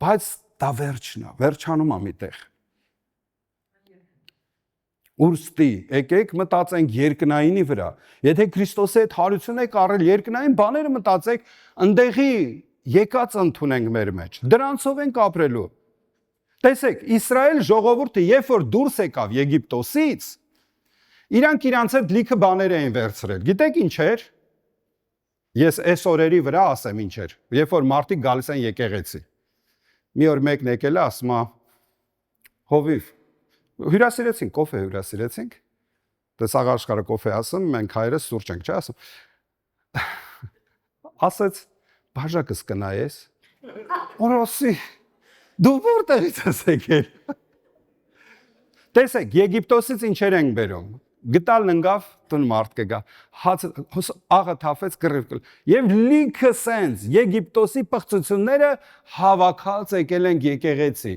Բայց դա վերջն է, վերջանում է միտեղ։ Ուրստի, եկեք մտածենք երկնայինի վրա։ Եթե Քրիստոսի հետ հարություն եք առել, երկնային բաները մտածեք, ընդեղի եկած ընդունենք մեր մեջ։ Դրանցով ենք ապրելու։ Տեսեք, Իսրայել ժողովուրդը, երբ որ դուրս եկավ Եգիպտոսից, իրանք իրանց հետ լիքը բաներ էին վերցրել։ Գիտեք ինչ էր։ Ես այս օրերի վրա ասեմ ինչ էր։ Երբ որ մարդիկ գալիս են եկեղեցի։ Մի օր մեկն եկել է, ասում է. Հովիվ, հյուրասիրեցինք, կոֆե հյուրասիրեցինք։ Տեսաղ աշխարհը կոֆե ասում, մենք հայրս սուրճ ենք, չէ՞ ասում։ Ասեց, բաժակս կնայես։ Օրոսի, դու որտեղից ես եկել։ Տեսեք, Եգիպտոսից ինչեր ենք բերում։ Գտալն ընկավ, տուն մարդ կգա, աղը թափեց կռիվ։ Եվ լիքը սենց Եգիպտոսի պղծությունները հավաքած եկել ենք եկեղեցի։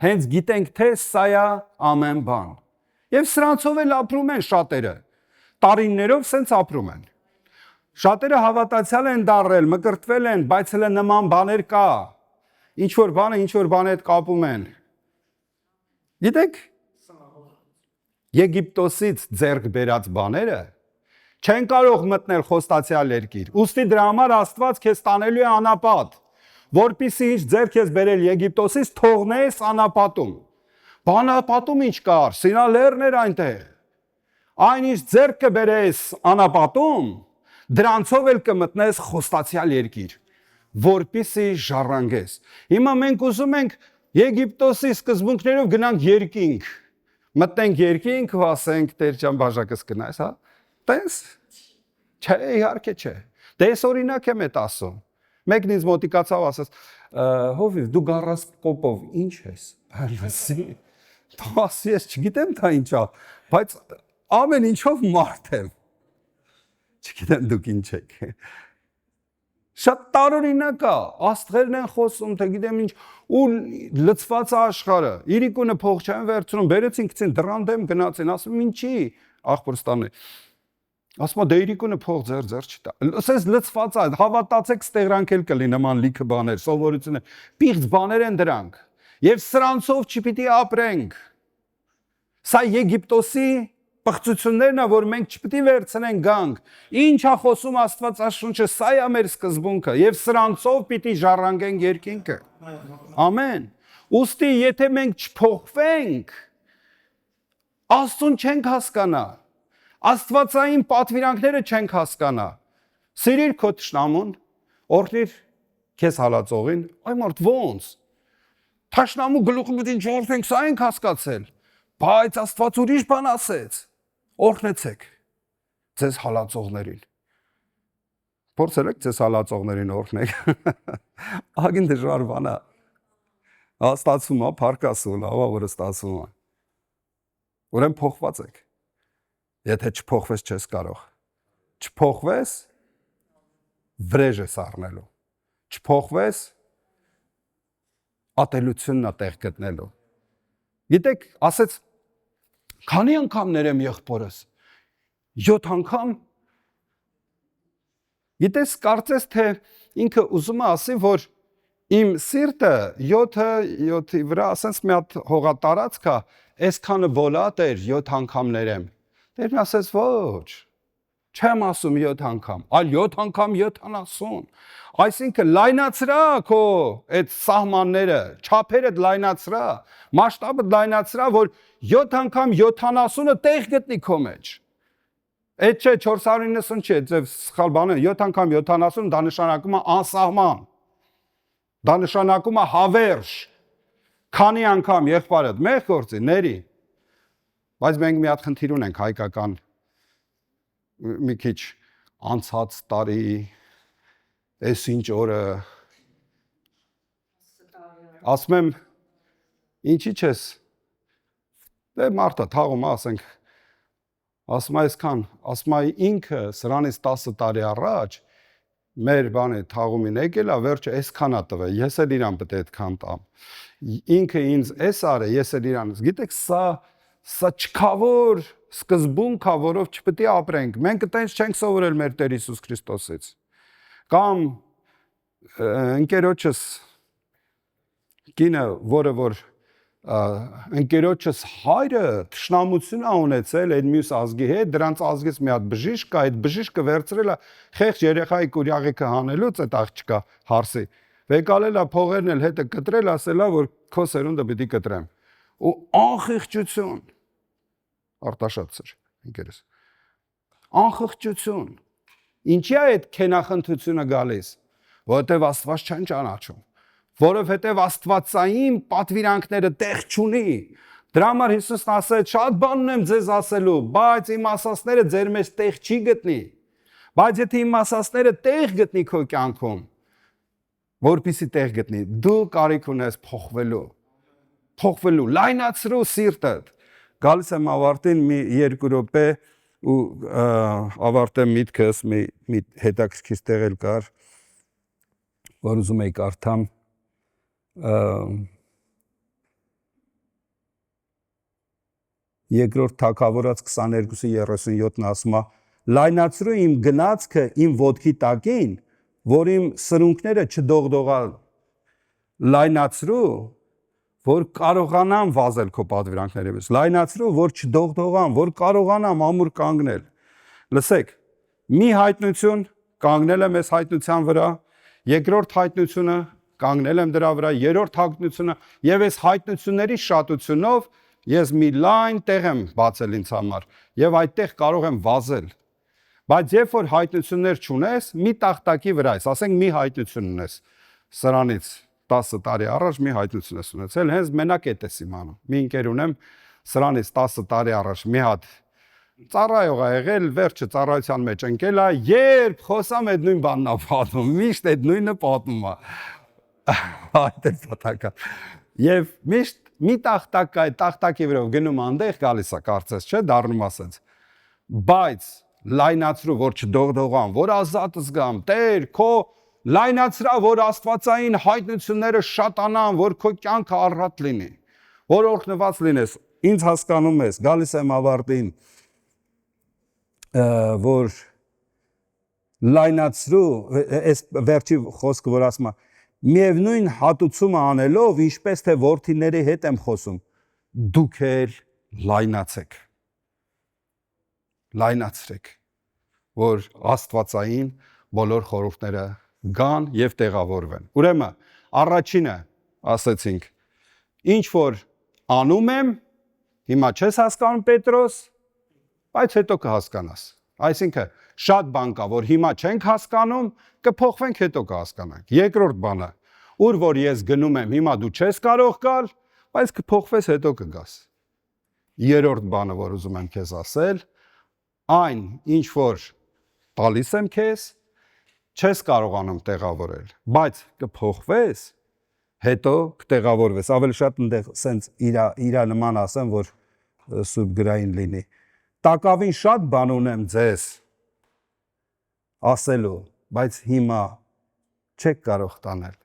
Հենց գիտենք, թե սա է ամեն բան։ Եվ սրանցով էլ ապրում են շատերը։ Տարիներով սենց ապրում են։ Շատերը հավատացյալ են դառել, մկրտվել են, բայց հələ նման բաներ կա։ Ինչ որ բանը հետ կապում են։ Գիտեք, Եգիպտոսից ձեռք բերած բաները չեն կարող մտնել խոստացյալ երկիր։ Ուստի դրա համար Աստված քեզ տանելու է անապատ, որպեսզի ինչ ձեռք ես բերել Եգիպտոսից թողնես անապատում։ Անապատում ինչ կար, Սինալերներ այնտեղ։ Այնինչ ձեռք կբերես անապատում, դրանցով էլ կմտնես խոստացյալ երկիր, որպեսզի ժառանգես։ Հիմա մենք ուզում ենք Եգիպտոսի սկզբունքներով գնանք երկինք։ Մտնենք երկինք ու ասենք Տեր ջան բաժակս կնայես, հա։ Տես։ Չէ, իհարկե չէ։ Դե ես օրինակ եմ այդ ասում։ Մեկն ինձ մոտիկացավ ասաց. Հովիվ, դու գառասկոպով ինչ ես։ Լսի։ Ասի ես չգիտեմ դա ինչա, բայց ամեն ինչով մարդ եմ։ Չգիտեմ դուք ինչ եք։ Շատ տարօրինակ է, աստղերն են խոսում, թե գիտեմ ինչ, ու լծված է աշխարհը։ Իրիկունը փող չեն վերցնում, բերեցին գցին դռան դեմ գնացին, ասում ինչի, աղբոր ստանը։ Ասում է դե իրիկունը փող ձեր չտա։ Ասես լծված է, հավատացեք ստեղրանք էլ կլի նման լիքը բաներ, սովորություններ, պիղծ բաներ են դրանք։ Եվ սրանցով չպիտի ապրենք։ Սա Եգիպտոսի պղծություններն է, որ մենք չպիտի վերցնենք գանք։ Ինչ է խոսում Աստվածաշունչը, սա է մեր սկզբունքը, եւ սրանցով պիտի ժառանգենք երկինքը։ Ամեն։ Ուստի եթե մենք չփոխվենք, Աստծուն չենք հասկանա։ Աստվածային պատվիրանքները չենք հասկանա։ Սիրիր քո թշնամուն, օրհնիր քեզ հալածողին, այ մարդ ոնց։ Թշնամու գլուխը մտին չորթենք, սա ենք հասկացել։ Բայց Աստված ուրիշ բան ասեց։ Օրհնեցեք ձեզ հալածողներին։ Փորձել եք ձեզ հալածողներին օրհնեք։ Ագին դժվար բան է։ Ստացվում է, փառքասու, լավ է, որ ստացվում է։ Ուրեմն փոխված եք։ Եթե չփոխվես չես կարող։ Չփոխվես վրեժ ես առնելու։ Չփոխվես ատելությունն է տեղ գտնելու։ Գիտեք, ասեց քանի անգամ ներեմ եղբորս։ 7 անգամ։ Գիտես, կարծես թե ինքը ուզում է ասի, որ իմ սիրտը 7-ի վրա ասենց մի հատ հողատարածք է, այսքանը բոլատ էր 7 անգամ ներեմ։ Տերն ասեց ոչ, չեմ ասում 7 անգամ, այլ 7 անգամ 70։ Այսինքն լայնացրա քո այդ սահմանները, չափերը լայնացրա, մասշտաբը լայնացրա, որ 7 անգամ 70-ը տեղ գտնի քո մեջ։ Այդ չէ 490 չէ, ձև սխալ բան է, 7 անգամ 70 դա նշանակում է անսահման։ Դա նշանակում է հավերժ։ Քանի անգամ եղբայրդ մեր գործի ների։ Բայց մենք մի հատ խնդիր ունենք հայկական մի քիչ անցած տարի այսինչ օրը ասում եմ ինչի՞ չես դե մարդը թաղում ասենք ասում այսքան ասում ինքը սրանից 10 տարի առաջ մեր բանը թաղումին եկել է վերջը այսքանա տվել ես էլ իրան պետք է այդքան տամ ինքը ինձ էս արը ես էլ իրանից գիտեք սա չքավոր սկզբունք է որով չպետք է ապրենք մենք այտենց չենք սովորել մեր Տեր Հիսուս Քրիստոսից կամ ընկերոջս կինը որը որ ընկերոջս հայրը թշնամություն է ունեցել այդ մյուս ազգի հետ դրանց ազգից մի հատ բժիշկ կա այդ բժիշկը վերցրել է խեղճ երեխայի կուրյաղիքը հանելուց այդ աղջկա հարսի վեկալել է փողերն էլ հետը կտրել ասել է որ քո սերունդը պիտի կտրեմ ու անխղճություն արտաշատ սեր ընկերս անխղճություն ինչի է այդ քենախնդությունը գալիս որովհետև Աստված չեն ճանաչում որովհետև Աստվածային պատվիրանքները տեղ չունի դրա համար Հիսուսն ասեց շատ բան ունեմ ձեզ ասելու բայց իմ ասածները ձեր մեջ տեղ չի գտնի բայց եթե իմ ասածները տեղ գտնի քո կյանքում որպեսզի տեղ գտնի դու կարիք ունես փոխվելու լայնացրու սիրտդ գալիս եմ ավարտին մի 2 րոպե ու ավարտեմ միտքս մի հետաքրքիր տեղ էլ կար որ ուզում եի կարդամ Երկրորդ Թագավորաց 22:37-ն ասում է լայնացրու իմ գնացքը իմ ոտքի տակին որ իմ սրունքները չդողդողան լայնացրու որ կարողանամ վազել քո պատվիրանքներիվս լայնացրու որ չդողդողամ որ կարողանամ ամուր կանգնել լսեք մի հայտնություն կանգնել եմ այս հայտնության վրա երկրորդ հայտնությունը կանգնել եմ դրա վրա երրորդ հայտնությունը եւ այս հայտնությունների շատությունով ես մի լայն տեղ եմ բացել ինձ համար եւ այդտեղ կարող եմ վազել բայց երբ որ հայտնություններ չունես մի տախտակի վրա ես ասենք մի հայտնություն ունես սրանից 10 տարի առաջ մի հայտնություն ես ունեցել հենց մենակ էդ ես իմանում մի ընկեր ունեմ սրանից 10 տարի առաջ մի հատ ծառայող ա եղել վերջը ծառայության մեջ ընկել է երբ խոսամ այդ նույն բանն ա պատմում միշտ այդ նույնը պատմում է այդ է պատակա եւ միշտ մի տախտակ այդ տախտակի վրա գնում անդեղ գալիս է կարծես չէ դառնում ասենց բայց լայնացրու որ չդողդողամ որ ազատ զգամ Տեր քո Լայնացրա, որ աստվածային հայտնությունները շատանան, որ քո կյանքը առատ լինի, որ օրհնված լինես, ինձ հասկանում ես, գալիս եմ ավարտին, որ լայնացրու, այս վերջի խոսքը, որ ասում է, միևնույն հատուցումը անելով, ինչպես թե որդիների հետ եմ խոսում, դուք էլ լայնացեք, լայնացրեք, որ աստվածային բոլոր խորհուրդները գան և տեղավորվեն։ Ուրեմն, առաջինը ասեցինք, ինչ որ անում եմ, հիմա չես հասկանում Պետրոս, բայց հետո կհասկանաս։ Այսինքն, շատ բան կա, որ հիմա չենք հասկանում, կփոխվենք, հետո կհասկանանք։ Երկրորդ բանը, ուր որ ես գնում եմ, հիմա դու չես կարող գալ, բայց կփոխվես, հետո կգաս։ Երրորդ բանը, որ ուզում եմ քեզ ասել, այն, ինչ որ տալիս եմ քեզ, չես կարողանում տեղավորել, բայց կփոխվես, հետո կտեղավորվես։ Ավելի շատ ընդեղ սենց իրա նման ասեմ, որ սուրբ գրային լինի։ Տակավին շատ բան ունեմ ձեզ ասելու, բայց հիմա չեք կարող տանել։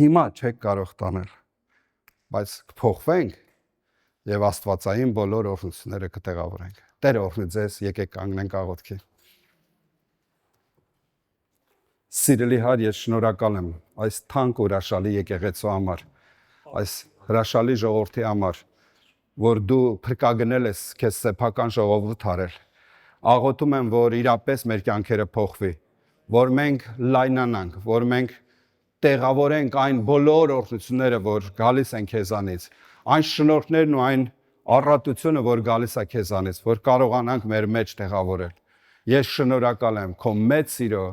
Հիմա չեք կարող տանել, բայց կփոխվենք և աստվածային բոլոր օրհնությունները կտեղավորենք։ Տերը օրհնի ձեզ, եկեք կանգնենք աղոթքի։ Սիրելի հայր, ես շնորհակալ եմ այս թանկ ու հրաշալի եկեղեցու համար, այս հրաշալի ժողովրդի համար, որ դու փրկագնել ես քեզ սեփական ժողովուրդ արել։ Աղոթում եմ, որ իրապես մեր կյանքերը փոխվի, որ մենք լայնանանք, որ մենք տեղավորենք այն բոլոր օրհնությունները, որ գալիս են քեզանից, այն շնորհներն ու այն առատությունը, որ գալիս է քեզանից, որ կարողանանք մեր մեջ տեղավորել։ Ես շնորհակալ եմ քո մեծ սիրո,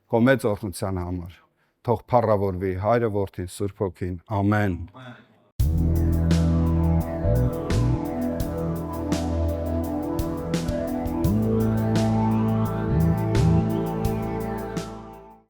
քո մեծ օրհնության համար։ Թող փառավորվի Հայրը, Որդին, Սուրբ Հոգին։ Ամեն։